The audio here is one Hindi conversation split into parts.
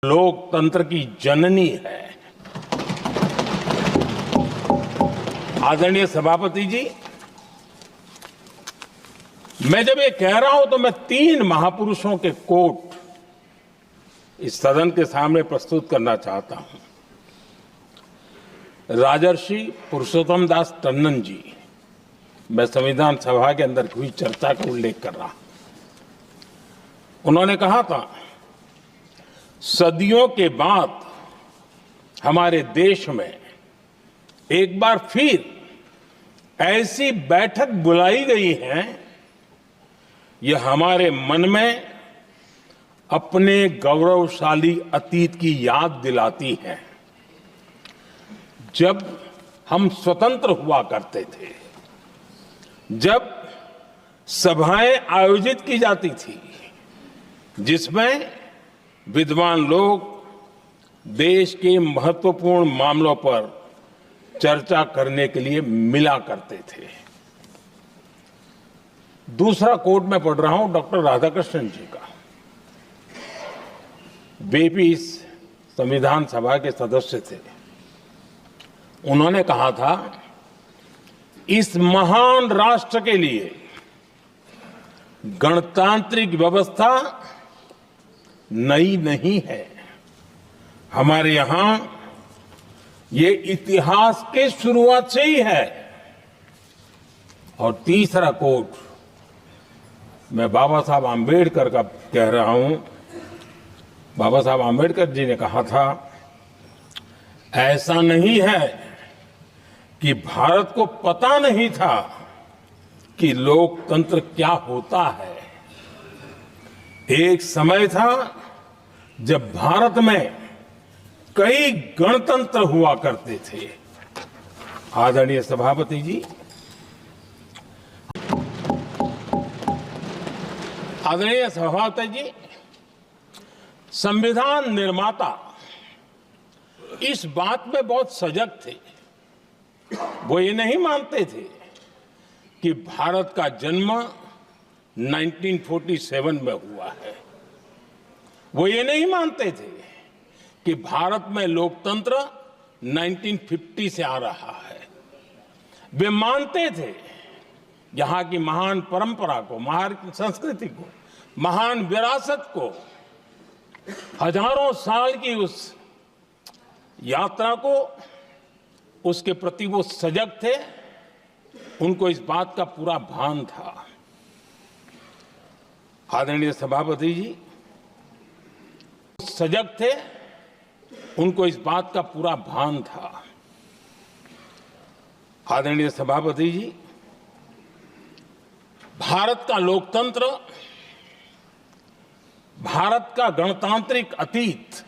लोकतंत्र की जननी है। आदरणीय सभापति जी, मैं जब ये कह रहा हूं तो मैं 3 महापुरुषों के कोट इस सदन के सामने प्रस्तुत करना चाहता हूं। राजर्षि पुरुषोत्तम दास टंडन जी, मैं संविधान सभा के अंदर हुई चर्चा का उल्लेख कर रहा हूं। उन्होंने कहा था, सदियों के बाद हमारे देश में एक बार फिर ऐसी बैठक बुलाई गई है, यह हमारे मन में अपने गौरवशाली अतीत की याद दिलाती है, जब हम स्वतंत्र हुआ करते थे, जब सभाएं आयोजित की जाती थी जिसमें विद्वान लोग देश के महत्वपूर्ण मामलों पर चर्चा करने के लिए मिला करते थे। दूसरा कोट मैं पढ़ रहा हूं डॉक्टर राधाकृष्णन जी का। वे भी इस संविधान सभा के सदस्य थे। उन्होंने कहा था, इस महान राष्ट्र के लिए गणतांत्रिक व्यवस्था नई नहीं है। हमारे यहां ये इतिहास के शुरुआत से ही है। और तीसरा कोट मैं बाबा साहब आंबेडकर का कह रहा हूं। बाबा साहब आंबेडकर जी ने कहा था, ऐसा नहीं है कि भारत को पता नहीं था कि लोकतंत्र क्या होता है। एक समय था जब भारत में कई गणतंत्र हुआ करते थे। आदरणीय सभापति जी, आदरणीय सभापति जी, संविधान निर्माता इस बात में बहुत सजग थे। वो ये नहीं मानते थे कि भारत का जन्म 1947 में हुआ है। वो ये नहीं मानते थे कि भारत में लोकतंत्र 1950 से आ रहा है। वे मानते थे यहां की महान परंपरा को, महान संस्कृति को, महान विरासत को, हजारों साल की उस यात्रा को, उसके प्रति वो सजग थे। उनको इस बात का पूरा भान था। आदरणीय सभापति जी, सजग थे, उनको इस बात का पूरा भान था। आदरणीय सभापति जी, भारत का लोकतंत्र, भारत का गणतांत्रिक अतीत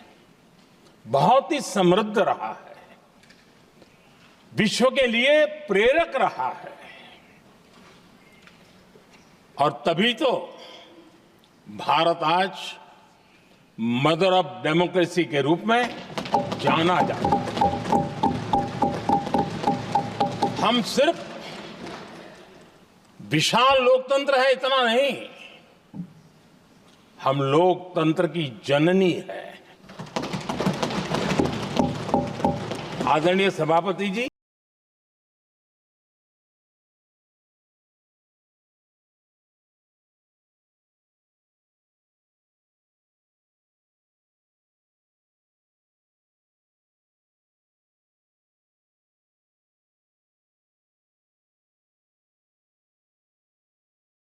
बहुत ही समृद्ध रहा है, विश्व के लिए प्रेरक रहा है। और तभी तो भारत आज मदर ऑफ डेमोक्रेसी के रूप में जाना जाता है। हम सिर्फ विशाल लोकतंत्र है इतना नहीं, हम लोकतंत्र की जननी है। आदरणीय सभापति जी,